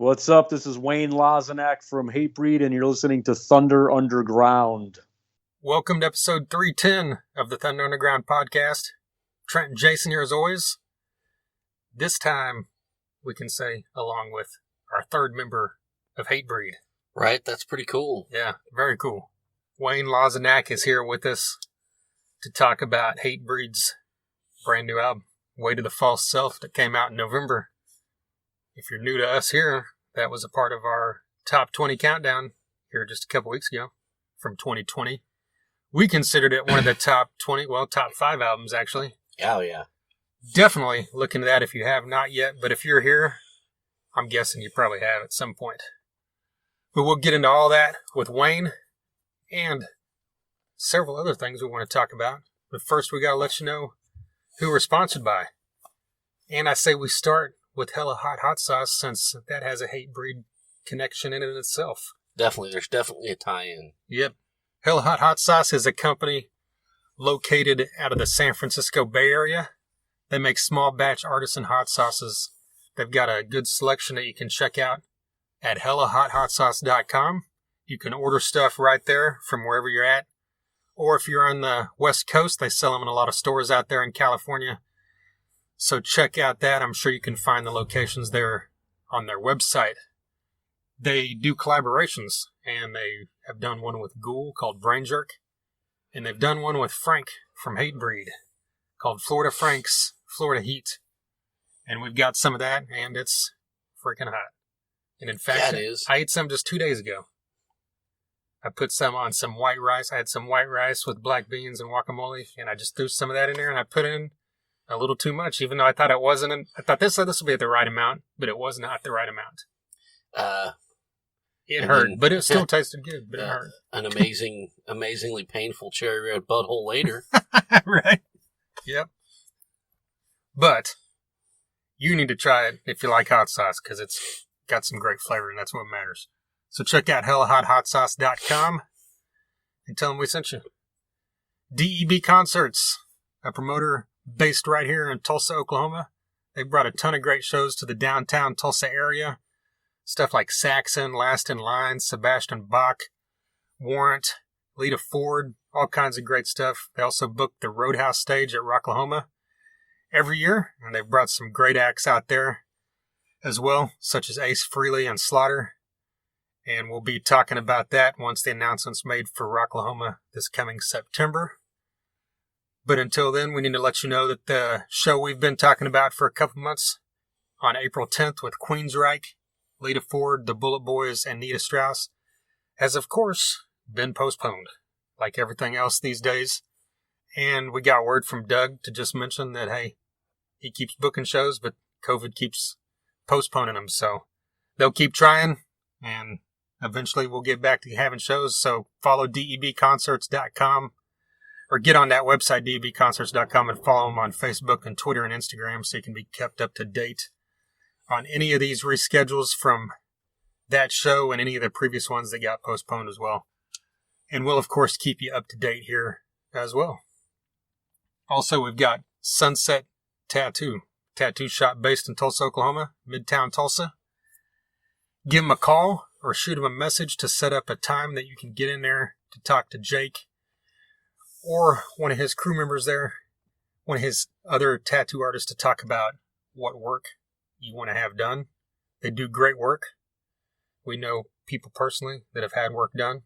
What's up? This is Wayne Lozinak from Hatebreed, and you're listening to Thunder Underground. Welcome to episode 310 of the Thunder Underground podcast. Trent and Jason here as always. This time, we can say, along with our third member of Hatebreed. Right, that's pretty cool. Yeah, very cool. Wayne Lozinak is here with us to talk about Hatebreed's brand new album, Way to the False Self, that came out in November. If you're new to us here, that was a part of our top 20 countdown here just a couple weeks ago from 2020. We considered it one of the top 5 albums, actually. Oh, yeah. Definitely look into that if you have not yet. But if you're here, I'm guessing you probably have at some point. But we'll get into all that with Wayne and several other things we want to talk about. But first, we got to let you know who we're sponsored by. And I say we start with Hella Hot Sauce, since that has a Hatebreed connection in it itself. Definitely. There's definitely a tie-in. Yep. Hella Hot Sauce is a company located out of the San Francisco Bay Area. They make small batch artisan hot sauces. They've got a good selection that you can check out at HellaHotHotSauce.com. You can order stuff right there from wherever you're at. Or if you're on the West Coast, they sell them in a lot of stores out there in California. So check out that. I'm sure you can find the locations there on their website. They do collaborations, and they have done one with Ghoul called Brain Jerk, and they've done one with Frank from Hatebreed called Florida Frank's Florida Heat. And we've got some of that, and it's freaking hot. And in fact, Yeah, it is. I ate some just 2 days ago. I put some on some white rice. I had some white rice with black beans and guacamole, and I just threw some of that in there, and I put in a little too much, even though I thought it wasn't. I thought this would be at the right amount, but it was not the right amount. It hurt, but it still tasted good, but it hurt. An amazingly painful cherry red butthole later. Right. Yep. But you need to try it if you like hot sauce, because it's got some great flavor, and that's what matters. So check out HellaHotHotSauce.com and tell them we sent you. DEB Concerts, a promoter based right here in Tulsa, Oklahoma. They brought a ton of great shows to the downtown Tulsa area. Stuff like Saxon, Last in Line, Sebastian Bach, Warrant, Lita Ford, all kinds of great stuff. They also booked the Roadhouse stage at Rocklahoma every year, and they've brought some great acts out there as well, such as Ace Frehley and Slaughter. And we'll be talking about that once the announcement's made for Rocklahoma this coming September. But until then, we need to let you know that the show we've been talking about for a couple months on April 10th with Queensryche, Lita Ford, the Bullet Boys, and Nita Strauss has, of course, been postponed, like everything else these days. And we got word from Doug to just mention that, hey, he keeps booking shows, but COVID keeps postponing them. So they'll keep trying, and eventually we'll get back to having shows. So follow DEBconcerts.com. Or get on that website, debconcerts.com, and follow them on Facebook and Twitter and Instagram so you can be kept up to date on any of these reschedules from that show and any of the previous ones that got postponed as well. And we'll, of course, keep you up to date here as well. Also, we've got Sunset Tattoo shop based in Tulsa, Oklahoma, Midtown Tulsa. Give them a call or shoot them a message to set up a time that you can get in there to talk to Jake or one of his crew members there, one of his other tattoo artists, to talk about what work you want to have done. They do great work. We know people personally that have had work done.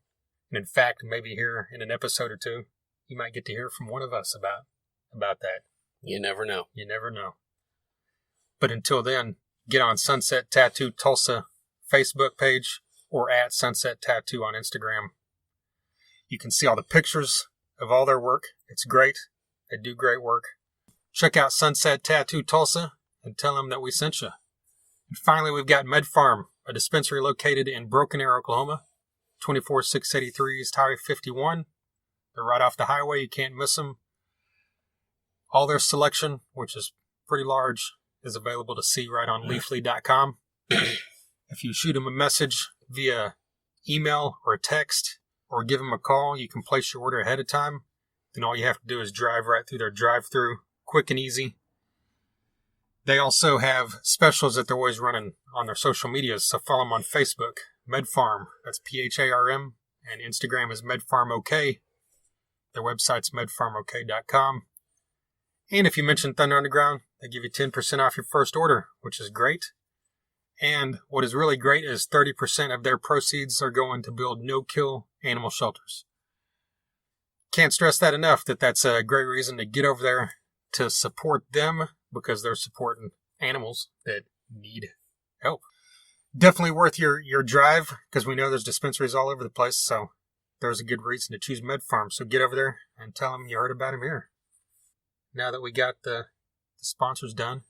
And in fact, maybe here in an episode or two, you might get to hear from one of us about that. You never know. You never know. But until then, get on Sunset Tattoo Tulsa Facebook page or at Sunset Tattoo on Instagram. You can see all the pictures of all their work. It's great. They do great work. Check out Sunset Tattoo Tulsa and tell them that we sent you. And finally, we've got Med Farm, a dispensary located in Broken Arrow, Oklahoma, 24683 East Highway 51. They're right off the highway. You can't miss them. All their selection, which is pretty large, is available to see right on leafly.com. If you shoot them a message via email or text, or give them a call, you can place your order ahead of time. Then all you have to do is drive right through their drive-thru, quick and easy. They also have specials that they're always running on their social medias, so follow them on Facebook, MedFarm, that's PHARM, and Instagram is MedFarmOK. Their website's medfarmok.com. And if you mention Thunder Underground, they give you 10% off your first order, which is great. And what is really great is 30% of their proceeds are going to build no-kill animal shelters. Can't stress that enough, that's a great reason to get over there to support them, because they're supporting animals that need help. Definitely worth your drive, because we know there's dispensaries all over the place, so there's a good reason to choose MedFarm. So get over there and tell them you heard about him here. Now that we got the sponsors done,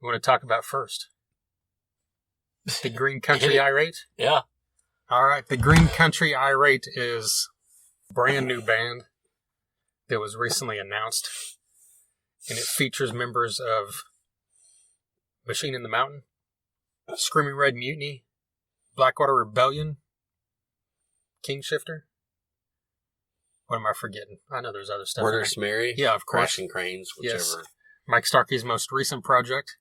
we want to talk about first the Green Country Irate. Yeah. All right, the Green Country Irate is a brand new band that was recently announced, and it features members of Machine in the Mountain, Screaming Red Mutiny, Blackwater Rebellion, Kingshifter. What am I forgetting? I know there's other stuff. Murderous Mary. Yeah, of course. Crashing Cranes, whichever. Yes. Mike Starkey's most recent project.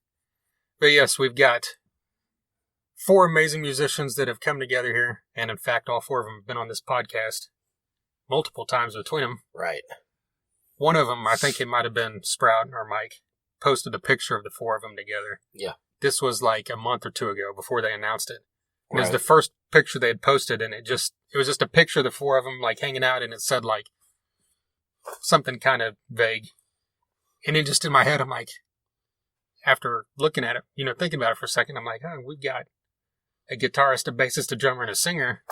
But yes, we've got 4 amazing musicians that have come together here, and in fact, all 4 of them have been on this podcast multiple times between them. Right. One of them, I think it might have been Sprout or Mike, posted a picture of the 4 of them together. Yeah. This was like a month or 2 ago before they announced it. It was Right. the first picture they had posted, and it was just a picture of the 4 of them like hanging out, and it said like something kind of vague. And it just in my head, I'm like, after looking at it, thinking about it for a second, I'm like, oh, we've got a guitarist, a bassist, a drummer, and a singer.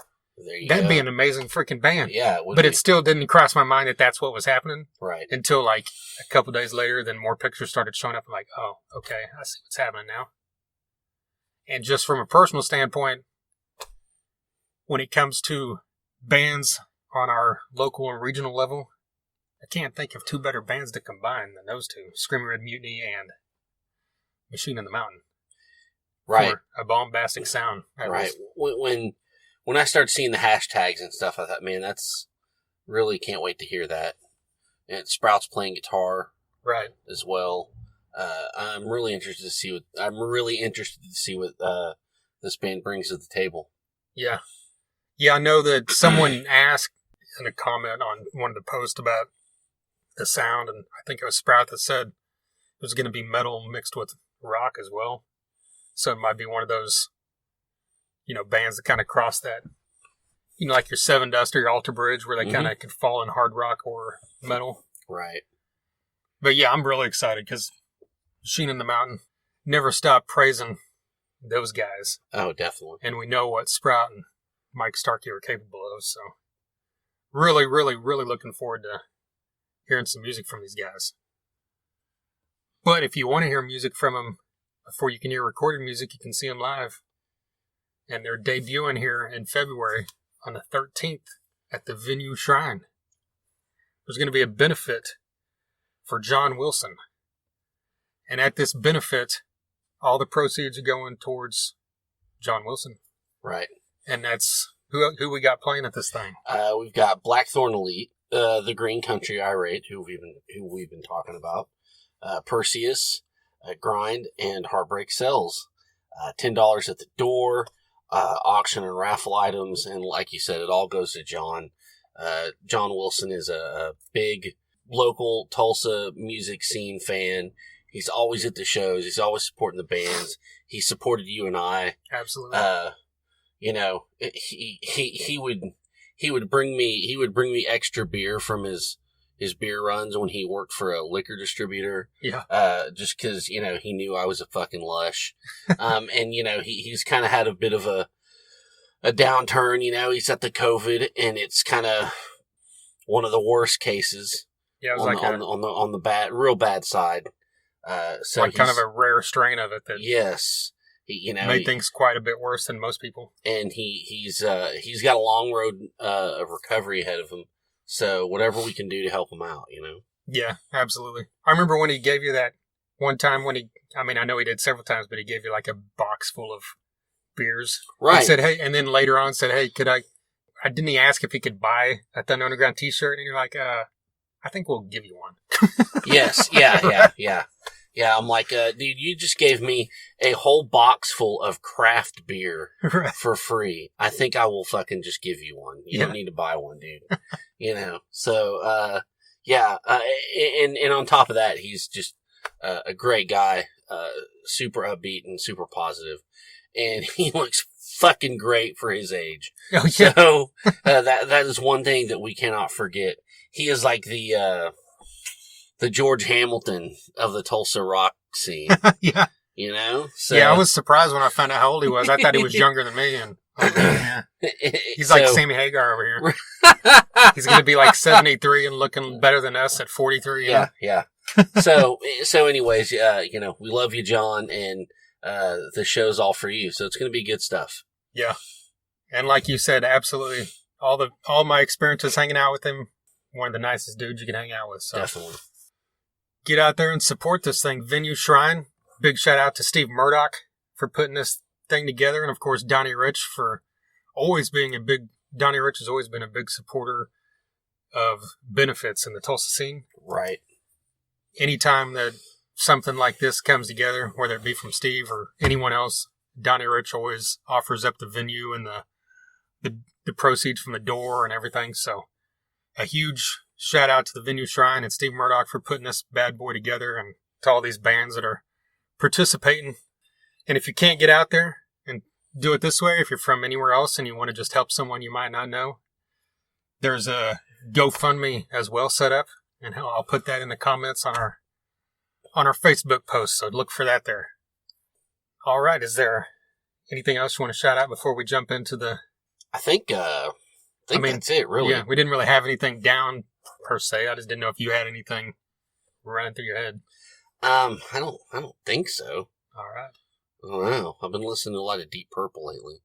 That'd be an amazing freaking band. Yeah, it would but be. it still didn't cross my mind that that's what was happening. Right. Until like a couple days later, then more pictures started showing up. I'm like, oh, okay, I see what's happening now. And just from a personal standpoint, when it comes to bands on our local and regional level, I can't think of 2 better bands to combine than those 2, Screaming Red Mutiny and Machine in the Mountain. Right. For a bombastic sound. Right. When I started seeing the hashtags and stuff, I thought, man, that's really can't wait to hear that. And Sprout's playing guitar, right, as well. I'm really interested to see what this band brings to the table. Yeah. Yeah, I know that someone asked in a comment on one of the posts about the sound, and I think it was Sprout that said it was going to be metal mixed with rock as well. So it might be one of those, bands that kind of cross that, like your Seven Dust or your Alter Bridge, where they kind of could fall in hard rock or metal. Right. But yeah, I'm really excited because Machine in the Mountain never stopped praising those guys. Oh, definitely. And we know what Sprout and Mike Starkey are capable of, so really, really, really looking forward to hearing some music from these guys. But if you want to hear music from them before you can hear recorded music, you can see them live. And they're debuting here in February on the 13th at the Venue Shrine. There's going to be a benefit for John Wilson. And at this benefit, all the proceeds are going towards John Wilson. Right. And that's who we got playing at this thing. We've got Blackthorn Elite, the Green Country Irate, who we've been talking about, Perseus, Grind, and Heartbreak Cells. $10 at the door, auction and raffle items, and like you said, it all goes to John. John Wilson is a big local Tulsa music scene fan. He's always at the shows. He's always supporting the bands. He supported you and I. Absolutely. He would bring me extra beer from his beer runs when he worked for a liquor distributor. Yeah. Just cause, he knew I was a fucking lush. And he's kind of had a bit of a downturn, he's at the COVID, and it's kind of one of the worst cases. Yeah, it was on the real bad side. So like kind of a rare strain of it that yes, made things quite a bit worse than most people. And he's got a long road of recovery ahead of him. So whatever we can do to help him out, Yeah, absolutely. I remember when he gave you that one time I know he did several times, but he gave you like a box full of beers. Right. He said, hey, and then later on said, hey, didn't he ask if he could buy a Thunder Underground t-shirt? And you're like, I think we'll give you one. Yes. Yeah. Yeah, I'm like, dude, you just gave me a whole box full of craft beer Right. for free. I think I will fucking just give you one. You don't need to buy one, dude. So, yeah. And on top of that, he's just a great guy, super upbeat and super positive. And he looks fucking great for his age. Oh, yeah. So, that is one thing that we cannot forget. He is like the George Hamilton of the Tulsa rock scene. Yeah. So, yeah, I was surprised when I found out how old he was. I thought he was younger than me. And yeah. He's like Sammy Hagar over here. He's going to be like 73 and looking better than us at 43. Yeah. So anyways, we love you, John, and the show's all for you. So it's going to be good stuff. Yeah. And like you said, absolutely. All my experiences hanging out with him, one of the nicest dudes you can hang out with. So. Definitely. Get out there and support this thing. Venue Shrine. Big shout out to Steve Murdoch for putting this thing together. And of course, Donnie Rich for always being Donnie Rich has always been a big supporter of benefits in the Tulsa scene. Right. Anytime that something like this comes together, whether it be from Steve or anyone else, Donnie Rich always offers up the venue and the proceeds from the door and everything. So a huge shout out to the Venue Shrine and Steve Murdoch for putting this bad boy together, and to all these bands that are participating. And if you can't get out there and do it this way, if you're from anywhere else and you want to just help someone you might not know, there's a GoFundMe as well set up, and I'll put that in the comments on our Facebook post, so look for that there. All right, is there anything else you want to shout out before we jump into the... I think that's it, really. Yeah, we didn't really have anything down per se. I just didn't know if you had anything running through your head. I don't think so. All right. I don't know. I've been listening to a lot of Deep Purple lately.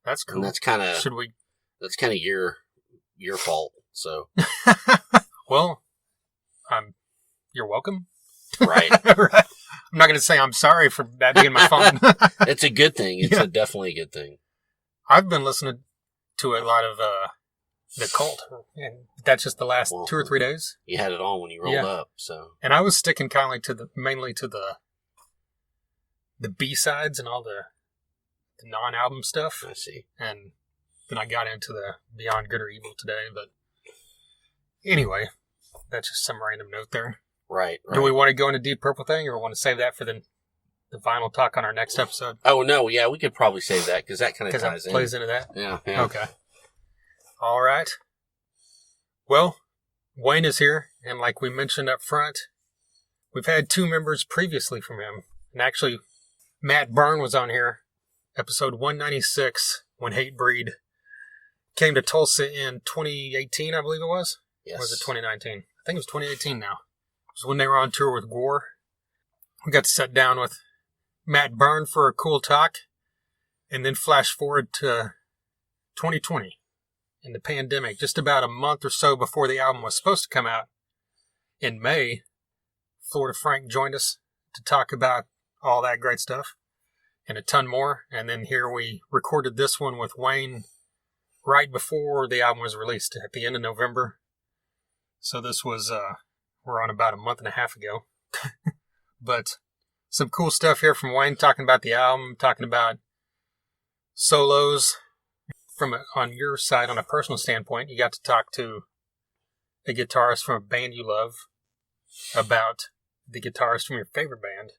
That's cool. And that's kind of... Should we... That's kind of your fault, so... Well, you're welcome. Right. Right. I'm not going to say I'm sorry for that being my fault. It's a good thing. It's definitely a good thing. I've been listening to a lot of The Cult, and that's just the last 2 or 3 days. You had it on when you rolled up, so... And I was sticking kind of like mainly to the B-sides and all the non-album stuff. I see. And then I got into the Beyond Good or Evil today, but anyway, that's just some random note there. Right. Do we want to go into Deep Purple thing, or want to save that for the vinyl talk on our next episode? Oh, no, yeah, we could probably save that, because that kind of ties in. Plays into that? Yeah. Okay. All right. Well, Wayne is here, and like we mentioned up front, we've had 2 members previously from him. And actually, Matt Byrne was on here, episode 196, when Hatebreed came to Tulsa in 2018, I believe it was? Yes. Or was it 2019? I think it was 2018 now. It was when they were on tour with Gore. We got to sit down with Matt Byrne for a cool talk, and then flash forward to 2020 in the pandemic, just about a month or so before the album was supposed to come out. In May, Florida Frank joined us to talk about all that great stuff and a ton more. And then here we recorded this one with Wayne right before the album was released at the end of November. So this was, we're on about a month and a half ago. But some cool stuff here from Wayne, talking about the album, talking about solos. On your side, on a personal standpoint, you got to talk to a guitarist from a band you love about the guitarist from your favorite band.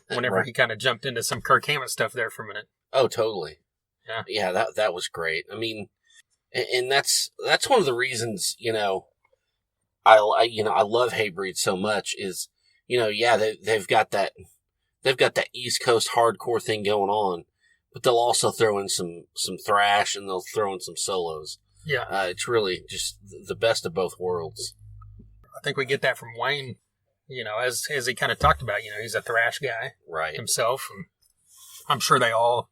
Whenever Right. he kind of jumped into some Kirk Hammett stuff there for a minute. Oh, totally. Yeah. Yeah, that was great. I mean, and that's one of the reasons, I love Hatebreed so much is, they've got that East Coast hardcore thing going on, but they'll also throw in some thrash, and they'll throw in some solos. Yeah. It's really just the best of both worlds. I think we get that from Wayne, as he kind of talked about, he's a thrash guy Right. himself. And I'm sure they all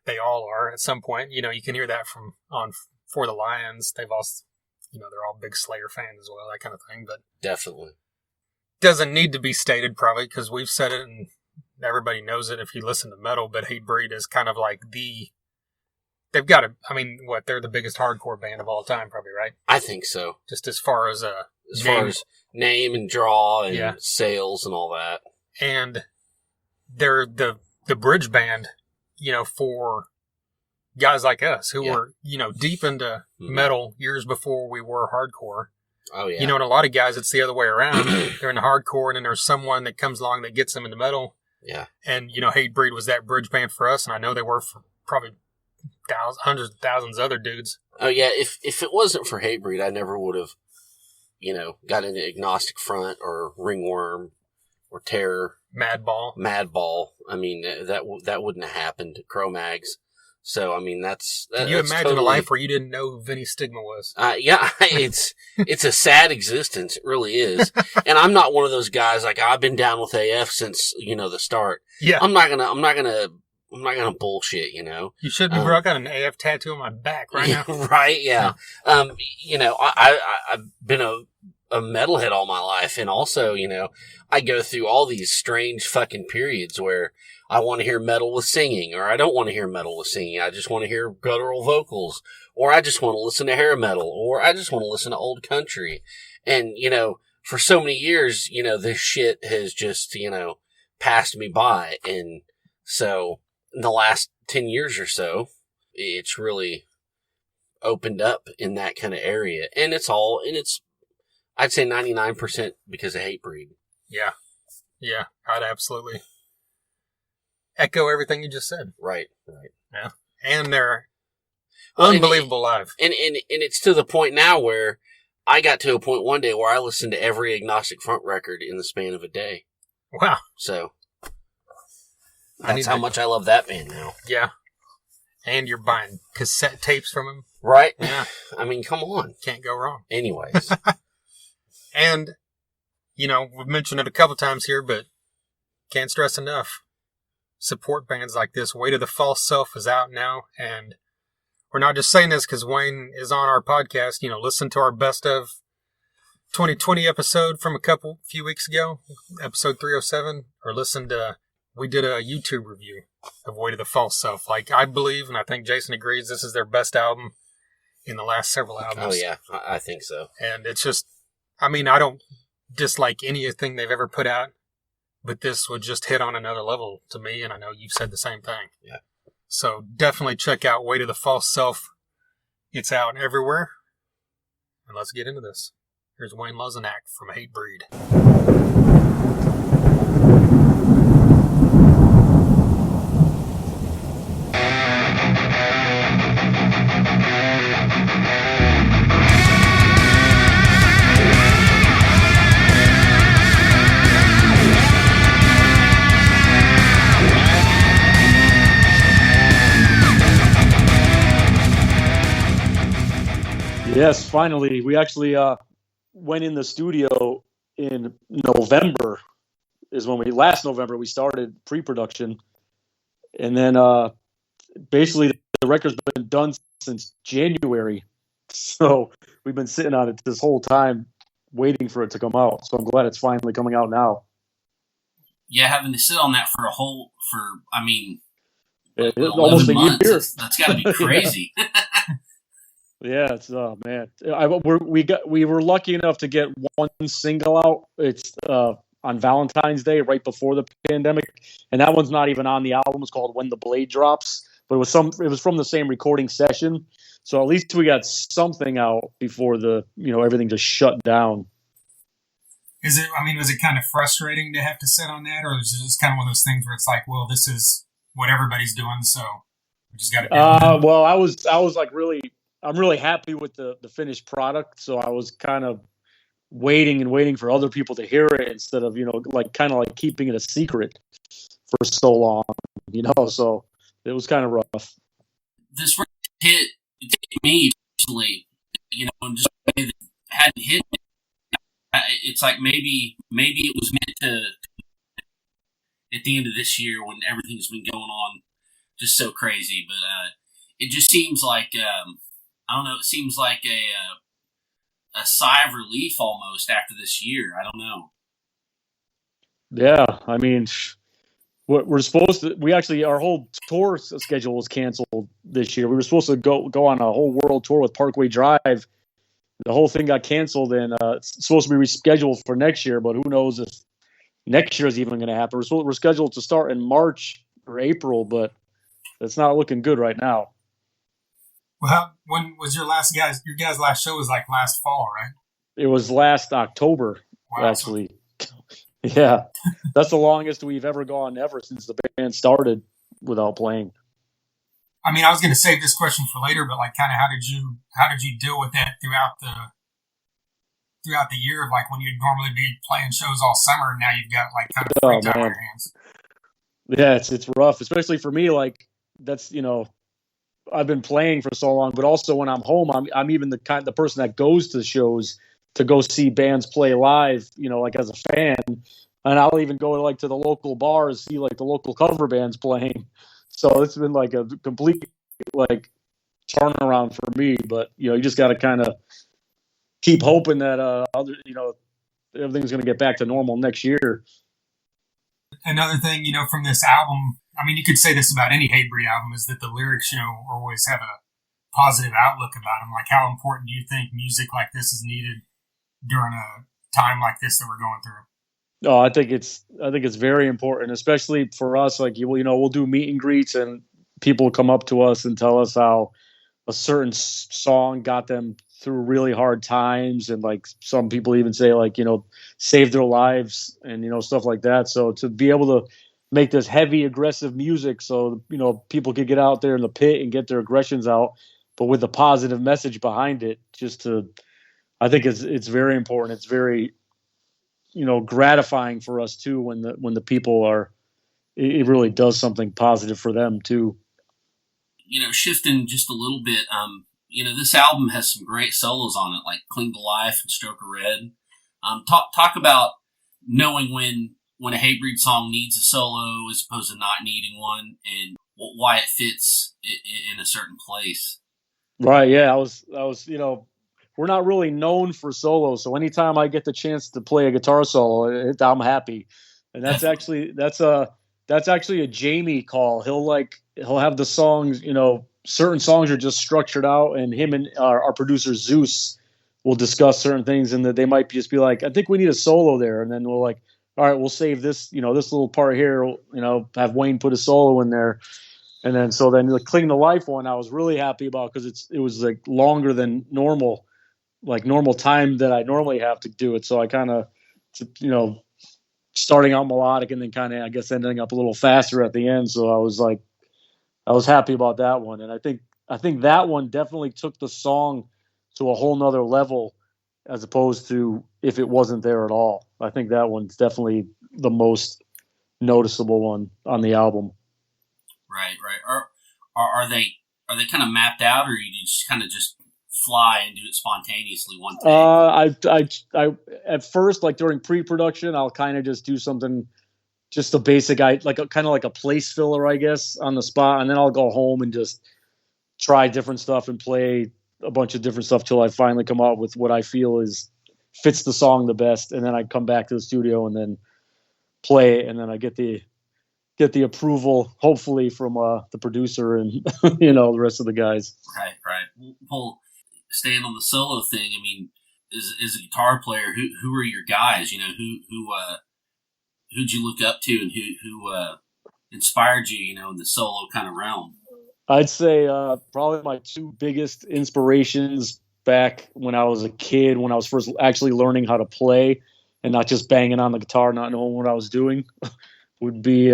are at some point. You can hear that on For the Lions. They've also, they're all big Slayer fans as well, that kind of thing. But Definitely. doesn't need to be stated probably, because we've said it and everybody knows it if you listen to metal. But Hatebreed is kind of like they've got they're the biggest hardcore band of all time, probably, right? I think so. Just as far as as far as name and draw and sales and all that. And they're the bridge band, for guys like us who were, deep into metal years before we were hardcore. Oh, yeah. And a lot of guys, it's the other way around. They're in the hardcore, and then there's someone that comes along that gets them into metal. Yeah. And, Hatebreed was that bridge band for us, and I know they were for probably hundreds of thousands of other dudes. Oh, yeah. If it wasn't for Hatebreed, I never would have, got into Agnostic Front or Ringworm or Terror. Madball. I mean, that wouldn't have happened. Cro-Mags. So, I mean, Can you imagine a life where you didn't know who Vinny Stigma was? Yeah, it's a sad existence. It really is. And I'm not one of those guys, like, I've been down with AF since, the start. Yeah. I'm not gonna bullshit, You should be, bro. I got an AF tattoo on my back right now. Right, yeah. I've been a metalhead all my life, and also, I go through all these strange fucking periods where I want to hear metal with singing, or I don't want to hear metal with singing. I just want to hear guttural vocals, or I just want to listen to hair metal, or I just want to listen to old country. And, for so many years, this shit has just, passed me by. And so in the last 10 years or so, it's really opened up in that kind of area. And it's I'd say 99% because of Hatebreed. Yeah. Yeah, I'd absolutely echo everything you just said. Right. Yeah. And they're unbelievable live. And it's to the point now where I got to a point one day where I listened to every Agnostic Front record in the span of a day. Wow. So that's how much I love that band now. Yeah. And you're buying cassette tapes from them. Right. Yeah. I mean, come on. Can't go wrong. Anyways. And, we've mentioned it a couple times here, but can't stress enough. Support bands like this. Weight of the False Self is out now, and we're not just saying this because Wayne is on our podcast. Listen to our best of 2020 episode from a few weeks ago, episode 307, or we did a YouTube review of Weight of the False Self. Like, I believe, and I think Jason agrees, this is their best album in the last several albums. Oh, yeah, I think so. And it's just, I don't dislike anything they've ever put out, but this would just hit on another level to me, and I know you've said the same thing. Yeah. So definitely check out Weight of the False Self. It's out everywhere. And let's get into this. Here's Wayne Lozinak from Hatebreed. Yes, finally. We actually went in the studio in November. Last November we started pre-production. And then basically the record's been done since January. So we've been sitting on it this whole time waiting for it to come out. So I'm glad it's finally coming out now. Yeah, having to sit on that for almost a year. That's got to be crazy. Yeah, it's man. We were lucky enough to get one single out. It's on Valentine's Day, right before the pandemic, and that one's not even on the album. It's called "When the Blade Drops," but it was from the same recording session. So at least we got something out before everything just shut down. Was it kind of frustrating to have to sit on that, or is it just kind of one of those things where it's like, well, this is what everybody's doing, so we just got to do it? Well, I was like I'm really happy with the finished product, so I was kind of waiting for other people to hear it instead of keeping it a secret for so long, so it was kind of rough. This hit me personally, and just the way that it hadn't hit me. It's like maybe it was meant to at the end of this year when everything's been going on just so crazy, but it just seems like I don't know. It seems like a sigh of relief almost after this year. I don't know. Yeah, we're supposed to. Our whole tour schedule was canceled this year. We were supposed to go on a whole world tour with Parkway Drive the whole thing got canceled, and it's supposed to be rescheduled for next year. But who knows if next year is even going to happen? We're scheduled to start in March or April, but it's not looking good right now. Well, when was your guys' last show was like last fall, right? It was last October, actually. Yeah, that's the longest we've ever gone ever since the band started without playing. I mean, I was going to save this question for later, but like, kind of, how did you deal with that throughout the year? Of like when you'd normally be playing shows all summer, and now you've got like kind of free time on your hands. Yeah, it's rough, especially for me. Like that's I've been playing for so long, but also when I'm home, I'm even the person that goes to shows to go see bands play live, like as a fan. And I'll even go like to the local bars, see like the local cover bands playing. So it's been like a complete like turnaround for me. But you just got to kind of keep hoping that everything's going to get back to normal next year. Another thing, from this album, I mean, you could say this about any Hatebreed album, is that the lyrics, always have a positive outlook about them. Like, how important do you think music like this is needed during a time like this that we're going through? Oh, I think it's very important, especially for us. Like, we'll do meet and greets, and people come up to us and tell us how a certain song got them through really hard times, and like some people even say like saved their lives and stuff like that. So to be able to make this heavy aggressive music, so people could get out there in the pit and get their aggressions out, but with a positive message behind it, I think it's very important. It's very gratifying for us too when the people are, it really does something positive for them too. Shifting just a little bit, this album has some great solos on it, like Cling to Life and Stroke of Red. Talk about knowing when a Hatebreed song needs a solo as opposed to not needing one, and why it fits in a certain place. Right. Yeah. I was, we're not really known for solos. So anytime I get the chance to play a guitar solo, I'm happy. And that's actually a Jamie call. He'll have the songs, certain songs are just structured out, and him and our producer Zeus will discuss certain things, and that they might just be like, I think we need a solo there. And then we're like, all right, we'll save this, this little part here, have Wayne put a solo in there. And then, the Cling to Life one, I was really happy about, because it was like longer than normal time that I normally have to do it. So I kind of, starting out melodic and then kind of, I guess, ending up a little faster at the end. So I was happy about that one. And I think that one definitely took the song to a whole nother level, as opposed to if it wasn't there at all. I think that one's definitely the most noticeable one on the album. Right. Are they kind of mapped out, or you just kind of just fly and do it spontaneously one take? I at first, like during pre-production, I'll kind of just do something, just a basic, kind of like a place filler, I guess, on the spot, and then I'll go home and just try different stuff and play a bunch of different stuff till I finally come up with what I feel fits the song the best, and then I come back to the studio and then play it, and then I get the approval, hopefully, from the producer and the rest of the guys. Right. Well, staying on the solo thing, I mean, as a guitar player, who are your guys? Who'd you look up to, and who inspired you, in the solo kind of realm? I'd say probably my two biggest inspirations back when I was a kid, when I was first actually learning how to play and not just banging on the guitar, not knowing what I was doing, would be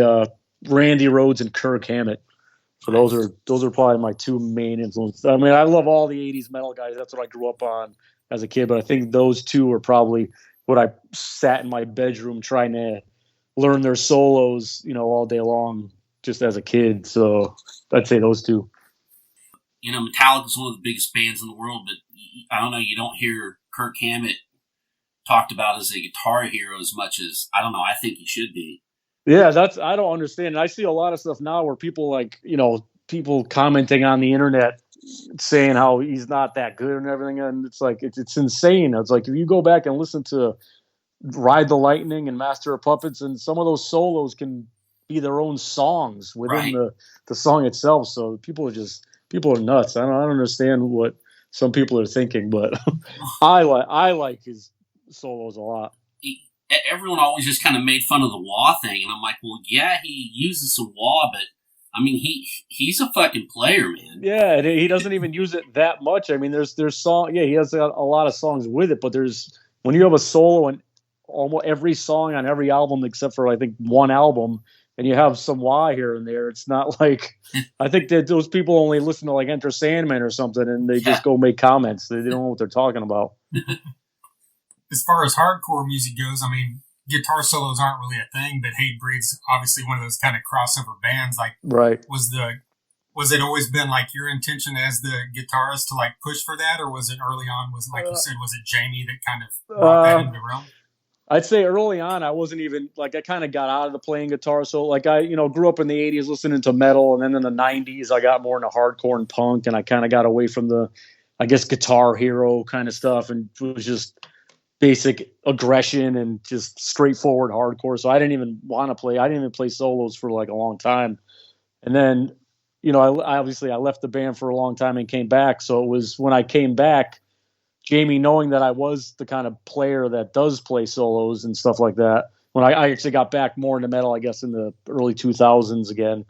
Randy Rhoads and Kirk Hammett. So those are probably my two main influences. I mean, I love all the 80s metal guys. That's what I grew up on as a kid. But I think those two are probably what I sat in my bedroom trying to learn their solos, all day long, just as a kid. So I'd say those two. Metallica is one of the biggest bands in the world, but I don't know, you don't hear Kirk Hammett talked about as a guitar hero as much as, I don't know, I think he should be. Yeah, I don't understand. I see a lot of stuff now where people people commenting on the internet saying how he's not that good and everything. And it's like, it's insane. It's like, if you go back and listen to Ride the Lightning and Master of Puppets, and some of those solos can be their own songs within the song itself. So people are nuts. I don't understand what some people are thinking, but I like his solos a lot. Everyone always just kind of made fun of the wah thing, and I'm like, well, yeah, he uses some wah, but I mean, he's a fucking player, man. Yeah, and he doesn't even use it that much. I mean, there's song. Yeah, he has a lot of songs with it, but there's when you have a solo in almost every song on every album except for I think one album, and you have some wah here and there. It's not like I think that those people only listen to like Enter Sandman or something, and they just go make comments. They don't know what they're talking about. As far as hardcore music goes, I mean, guitar solos aren't really a thing, but Hatebreed's obviously one of those kind of crossover bands. Like, right? Was it always been like your intention as the guitarist to like push for that, or was it early on? Was it like you said? Was it Jamie that kind of brought that into the realm? I'd say early on, I wasn't even like I kind of got out of the playing guitar. So like I grew up in the '80s listening to metal, and then in the '90s I got more into hardcore and punk, and I kind of got away from the, I guess, Guitar Hero kind of stuff, and it was just basic aggression and just straightforward hardcore. So I didn't even want to play. I didn't even play solos for like a long time. And then, I left the band for a long time and came back. So it was when I came back, Jamie, knowing that I was the kind of player that does play solos and stuff like that, when I actually got back more into metal, I guess in the early 2000s again.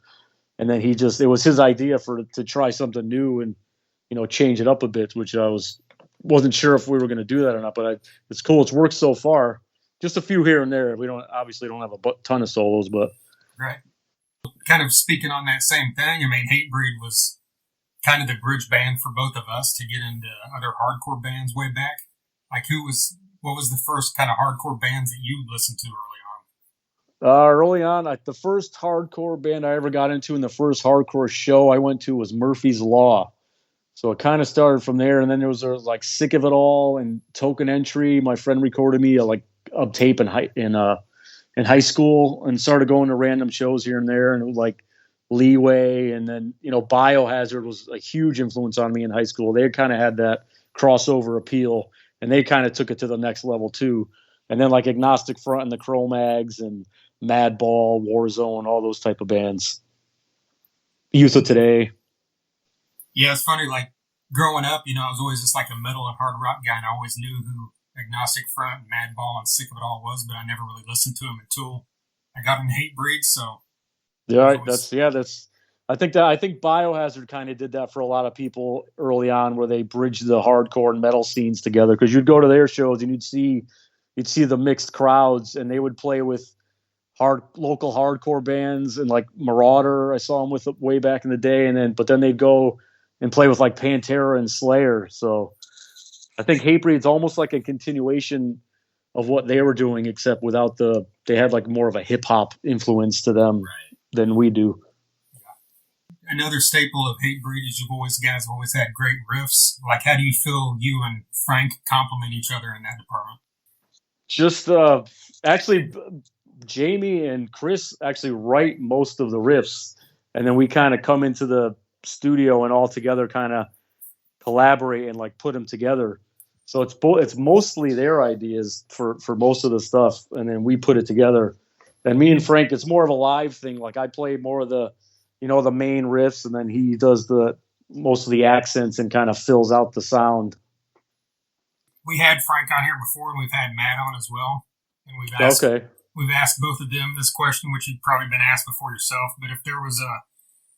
And then it was his idea to try something new and, change it up a bit, which I wasn't sure if we were going to do that or not, but it's cool. It's worked so far. Just a few here and there. We don't have a ton of solos, but right. Kind of speaking on that same thing. I mean, Hatebreed was kind of the bridge band for both of us to get into other hardcore bands way back. Like, what was the first kind of hardcore bands that you listened to early on? Early on, the first hardcore band I ever got into and the first hardcore show I went to was Murphy's Law. So it kind of started from there, and then there was like Sick of It All and Token Entry. My friend recorded me a tape in high school, and started going to random shows here and there, and it was like Leeway, and then Biohazard was a huge influence on me in high school. They kind of had that crossover appeal, and they kind of took it to the next level too. And then like Agnostic Front and the Cro-Mags and Madball, Warzone, all those type of bands. Youth of Today. Yeah, it's funny, like, growing up, I was always just like a metal and hard rock guy, and I always knew who Agnostic Front, Madball, and Sick of It All was, but I never really listened to them until I got into Hatebreed, so... Yeah, I think Biohazard kind of did that for a lot of people early on, where they bridged the hardcore and metal scenes together, because you'd go to their shows and you'd see the mixed crowds, and they would play with local hardcore bands, and like Marauder, I saw them with way back in the day, but then they'd go and play with like Pantera and Slayer. So I think Hatebreed's almost like a continuation of what they were doing, except without they had like more of a hip hop influence to them than we do. Yeah. Another staple of Hatebreed is you guys have always had great riffs. Like, how do you feel you and Frank complement each other in that department? Just actually, Jamie and Chris actually write most of the riffs, and then we kind of come into the studio and all together kind of collaborate and like put them together. So it's mostly their ideas for most of the stuff, and then we put it together. And me and Frank, it's more of a live thing. Like I play more of the the main riffs, and then he does most of the accents and kind of fills out the sound. We had Frank on here before, and we've had Matt on as well, and we've asked both of them this question, which you've probably been asked before yourself. But if there was a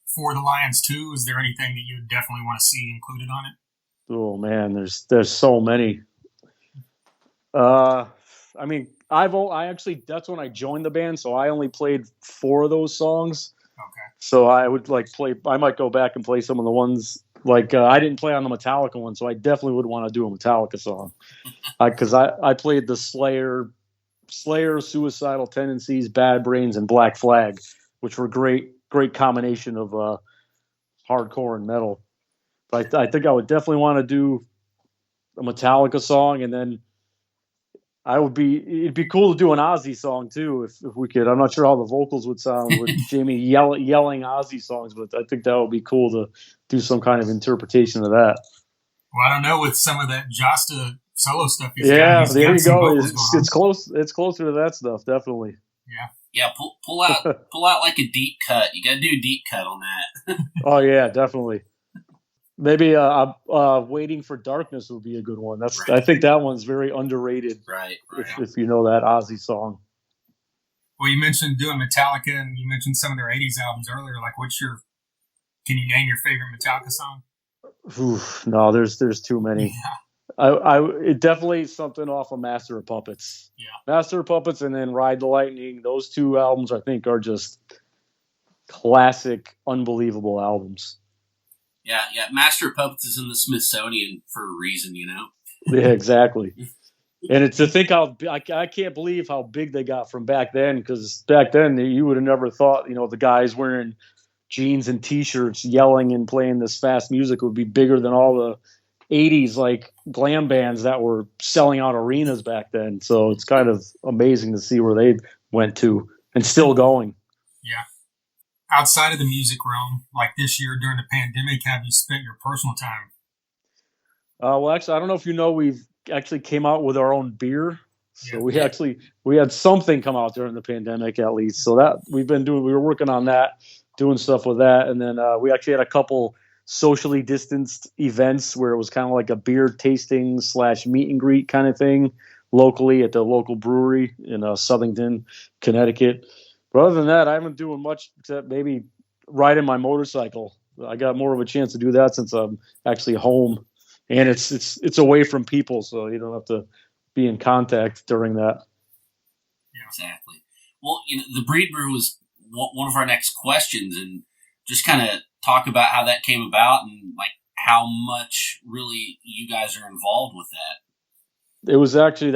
For the Lions 2, is there anything that you would definitely want to see included on it? Oh man, there's so many. I mean, I actually, that's when I joined the band, so I only played 4 of those songs. Okay. So I would I might go back and play some of the ones, like I didn't play on the Metallica one, so I definitely would want to do a Metallica song. Because I played the Slayer, Suicidal Tendencies, Bad Brains, and Black Flag, which were great combination of hardcore and metal. But I think I would definitely want to do a Metallica song, and then it'd be cool to do an Ozzy song too, if we could. I'm not sure how the vocals would sound with Jamie yelling Ozzy songs, but I think that would be cool to do some kind of interpretation of that. Well, I don't know, with some of that Josta solo stuff. There you go. It's close. It's closer to that stuff, definitely. Yeah. Pull out like a deep cut. You got to do a deep cut on that. Oh yeah, definitely. Maybe Waiting for Darkness would be a good one. I think that one's very underrated. Right. If you know that Ozzy song. Well, you mentioned doing Metallica, and you mentioned some of their '80s albums earlier. Like, can you name your favorite Metallica song? Oof, no, there's too many. Yeah. It definitely something off of Master of Puppets. Yeah, Master of Puppets, and then Ride the Lightning. Those two albums, I think, are just classic, unbelievable albums. Yeah. Master of Puppets is in the Smithsonian for a reason, you know? Yeah, exactly. And it's to think how I can't believe how big they got from back then, because back then you would have never thought, the guys wearing jeans and T-shirts yelling and playing this fast music would be bigger than all the 80s like glam bands that were selling out arenas back then. So it's kind of amazing to see where they went to and still going. Yeah. Outside of the music realm, like this year during the pandemic, have you spent your personal time? Well, actually, I don't know if you know, we've actually came out with our own beer. So we had something come out during the pandemic at least. So that we were working on that, doing stuff with that. And then we actually had a couple socially distanced events where it was kind of like a beer tasting / meet and greet kind of thing locally at the local brewery in Southington, Connecticut. But other than that, I haven't doing much except maybe riding my motorcycle. I got more of a chance to do that since I'm actually home, and it's away from people, so you don't have to be in contact during that. Yeah, exactly. Well, the Breed Brew was one of our next questions, and just kind of talk about how that came about and like how much really you guys are involved with that. It was actually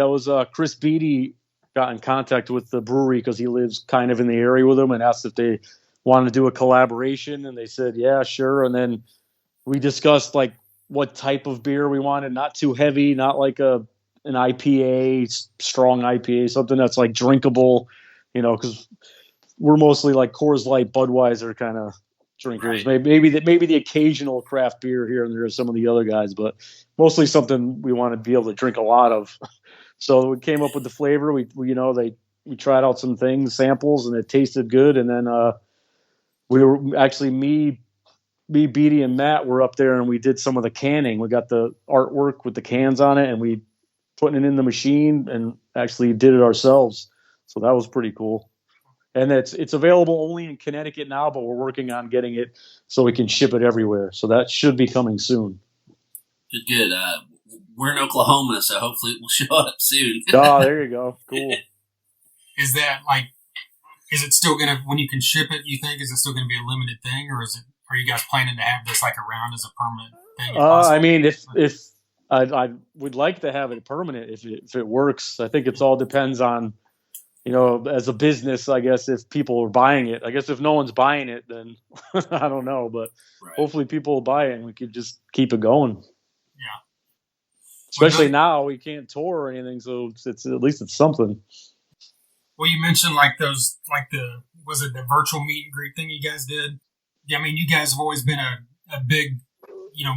Chris Beatty got in contact with the brewery because he lives kind of in the area with them and asked if they wanted to do a collaboration, and they said yeah, sure. And then we discussed like what type of beer we wanted, not too heavy, not like an IPA, strong IPA, something that's like drinkable, because we're mostly like Coors Light, Budweiser kind of drinkers. Right. Maybe the occasional craft beer here and there are some of the other guys, but mostly something we want to be able to drink a lot of. So we came up with the flavor. We tried out some things, samples, and it tasted good. And then we were actually me, Beatty, and Matt were up there, and we did some of the canning. We got the artwork with the cans on it, and we putting it in the machine and actually did it ourselves. So that was pretty cool. And it's available only in Connecticut now, but we're working on getting it so we can ship it everywhere. So that should be coming soon. Good. We're in Oklahoma, so hopefully it will show up soon. Oh, there you go. Cool. Is it still going to, when you can ship it, you think, is it still going to be a limited thing, or are you guys planning to have this like around as a permanent thing? I mean, if I would like to have it permanent if it works. I think it all depends on, as a business, I guess, if people are buying it. I guess if no one's buying it, then I don't know. But Hopefully people will buy it and we could just keep it going. Yeah. Especially now we can't tour or anything, so it's at least it's something. Well, you mentioned was it the virtual meet and greet thing you guys did? Yeah, I mean, you guys have always been a big,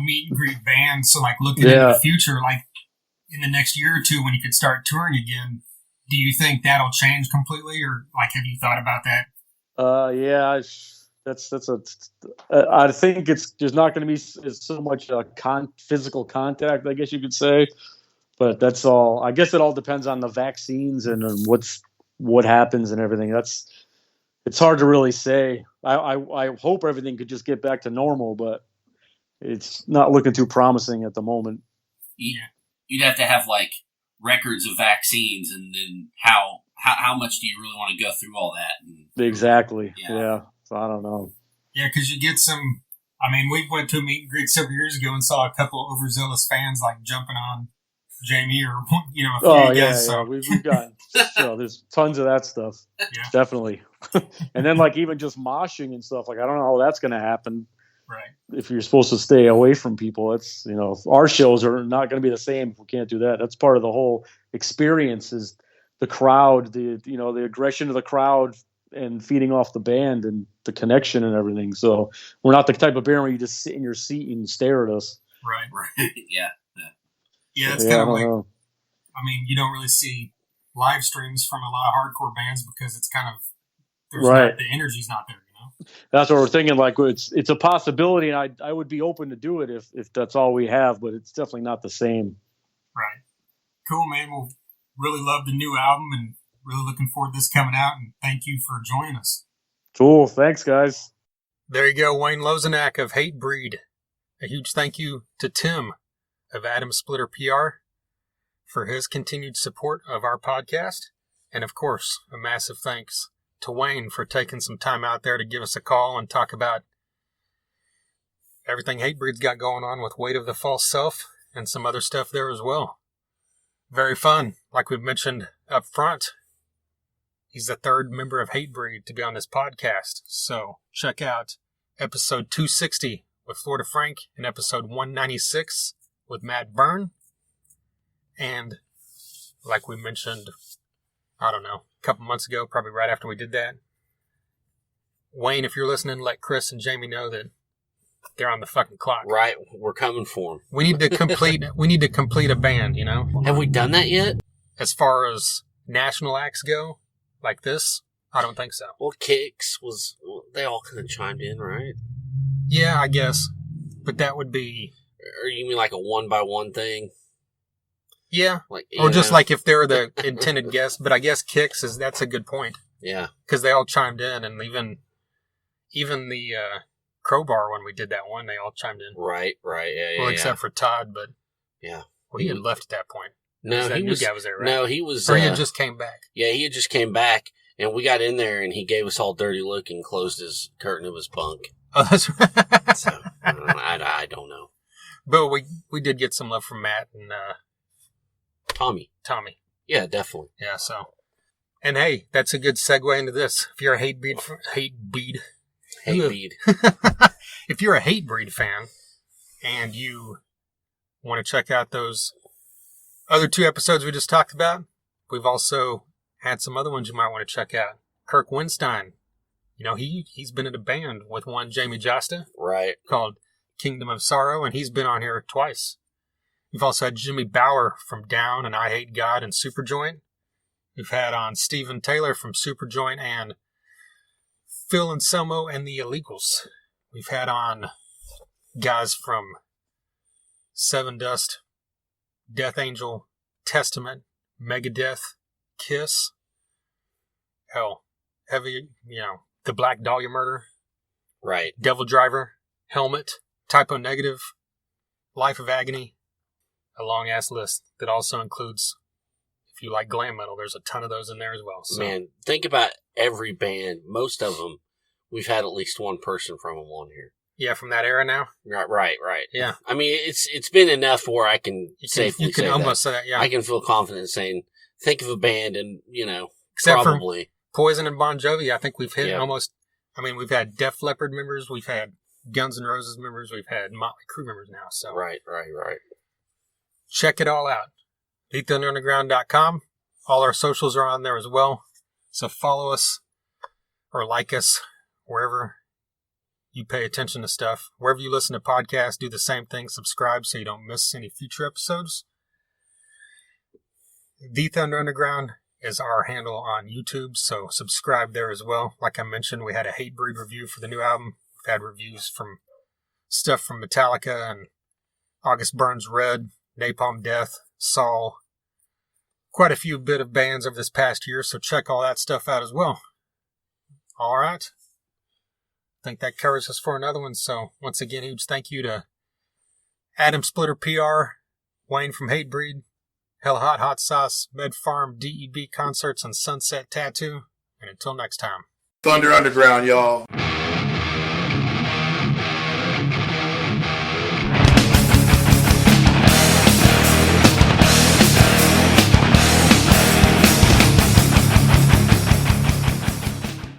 meet and greet band. So like looking into the future, like in the next year or two when you could start touring again, do you think that'll change completely, or like have you thought about that? Yeah, I think there's not going to be so much physical contact, I guess you could say, but that's all. I guess it all depends on the vaccines and what happens and everything. It's hard to really say. I hope everything could just get back to normal, but it's not looking too promising at the moment. Yeah, you'd have to have like records of vaccines, and then how much do you really want to go through all that? Exactly. Yeah. So I don't know. Yeah, because you get some. I mean, we went to a meet and greet several years ago and saw a couple of overzealous fans like jumping on Jamie or a few guys. So. We've got there's tons of that stuff. Yeah. Definitely. And then like even just moshing and stuff. Like I don't know how that's going to happen. Right. If you're supposed to stay away from people, it's our shows are not going to be the same if we can't do that. That's part of the whole experience is the crowd, the aggression of the crowd and feeding off the band and the connection and everything. So we're not the type of band where you just sit in your seat and stare at us. Right. Yeah. Yeah, it's kind of like, I mean, you don't really see live streams from a lot of hardcore bands because it's kind of, the energy's not there, That's what we're thinking. Like it's a possibility, and I would be open to do it if that's all we have, but it's definitely not the same. Right. Cool, man. We'll really love the new album and really looking forward to this coming out. And thank you for joining us. Cool. Thanks, guys. There you go, Wayne Lozinak of Hatebreed. A huge thank you to Tim of Adam Splitter PR for his continued support of our podcast. And of course, a massive thanks to Wayne for taking some time out there to give us a call and talk about everything Hatebreed's got going on with Weight of the False Self and some other stuff there as well. Very fun. Like we've mentioned up front, he's the third member of Hatebreed to be on this podcast. So check out episode 260 with Florida Frank and episode 196 with Matt Byrne. And like we mentioned, I don't know, a couple months ago, probably right after we did that, Wayne, if you're listening, let Chris and Jamie know that they're on the fucking clock. Right, we're coming for them. We need to complete a band, you know? Have we done that yet? As far as national acts go, like this, I don't think so. Well, Kicks they all kind of chimed in, right? Yeah, I guess. But that would be... Or you mean like a one-by-one thing? Yeah. Like, or just like if they're the intended guest. But I guess Kicks that's a good point. Yeah. Because they all chimed in, and even the Crowbar, when we did that one, they all chimed in. Right, yeah. Well, except for Todd, but... Yeah. Well, he had left at that point. No, that new guy was there, right? No, he was... Or he had just came back. Yeah, he had just came back, and we got in there, and he gave us all dirty look and closed his curtain of his bunk. Oh, that's right. So, I don't know. But we did get some love from Matt and Tommy. Yeah, definitely. Yeah, so. And hey, that's a good segue into this. If you're a Hatebreed if you're a Hatebreed fan and you want to check out those other 2 episodes we just talked about, we've also had some other ones you might want to check out. Kirk Winstein, you know, he's been in a band with one Jamie Josta, right, called Kingdom of Sorrow, and he's been on here twice. We've also had Jimmy Bauer from Down and I Hate God and Superjoint. We've had on Steven Taylor from Superjoint and Phil Anselmo and the Illegals. We've had on guys from Seven Dust, Death Angel, Testament, Megadeth, Kiss, hell, heavy, the Black Dahlia Murder, right, Devil Driver, Helmet, Typo Negative, Life of Agony, a long-ass list that also includes, if you like glam metal, there's a ton of those in there as well. So. Man, think about every band. Most of them, we've had at least one person from them on here. Yeah, from that era now? Right. Yeah. I mean, it's been enough where I can safely say almost say that, yeah. I can feel confident saying, think of a band and, Except probably. For Poison and Bon Jovi, I think we've hit almost. We've had Def Leppard members, we've had Guns N' Roses members, we've had Motley Crue members now. So Right. Check it all out. TheThunderUnderground.com. All our socials are on there as well. So follow us or like us wherever you pay attention to stuff. Wherever you listen to podcasts, do the same thing. Subscribe so you don't miss any future episodes. The Thunder Underground is our handle on YouTube, so subscribe there as well. Like I mentioned, we had a Hatebreed review for the new album. We've had reviews from stuff from Metallica and August Burns Red, Napalm Death, Saul. Quite a few bit of bands over this past year, so check all that stuff out as well. All right. I think that covers us for another one. So once again, huge thank you to Adam Splitter PR, Wayne from Hatebreed, Hella Hot Sauce, Med Farm, DEB Concerts, and Sunset Tattoo. And until next time. Thunder Underground, y'all.